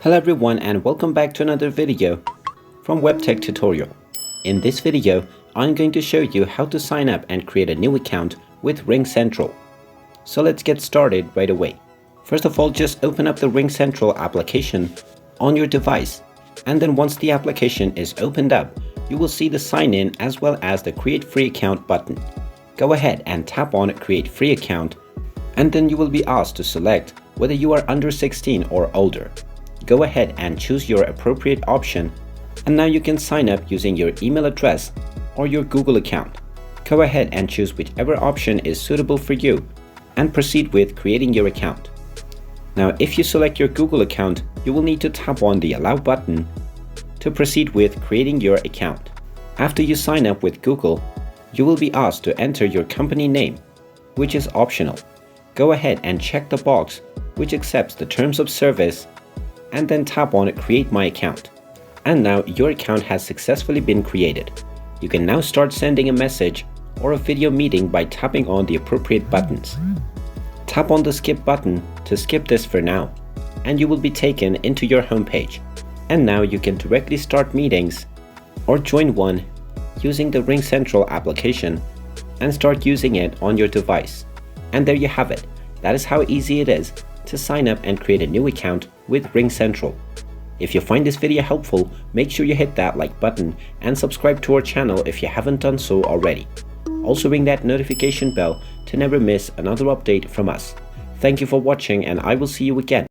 Hello everyone and welcome back to another video from Webtech Tutorial. In this video, I'm going to show you how to sign up and create a new account with RingCentral. So let's get started right away. First of all, just open up the RingCentral application on your device. And then once the application is opened up, you will see the sign in as well as the create free account button. Go ahead and tap on create free account, and then you will be asked to select whether you are under 16 or older. Go ahead and choose your appropriate option, and now you can sign up using your email address or your Google account. Go ahead and choose whichever option is suitable for you and proceed with creating your account. Now if you select your Google account, you will need to tap on the allow button to proceed with creating your account. After you sign up with Google, you will be asked to enter your company name, which is optional. Go ahead and check the box which accepts the terms of service, and then tap on create my account. And now your account has successfully been created. You can now start sending a message or a video meeting by tapping on the appropriate buttons. Tap on the skip button to skip this for now, and you will be taken into your homepage. And now you can directly start meetings or join one using the RingCentral application and start using it on your device. And there you have it. That is how easy it is to sign up and create a new account with RingCentral. If you find this video helpful, make sure you hit that like button and subscribe to our channel if you haven't done so already. Also ring that notification bell to never miss another update from us. Thank you for watching, and I will see you again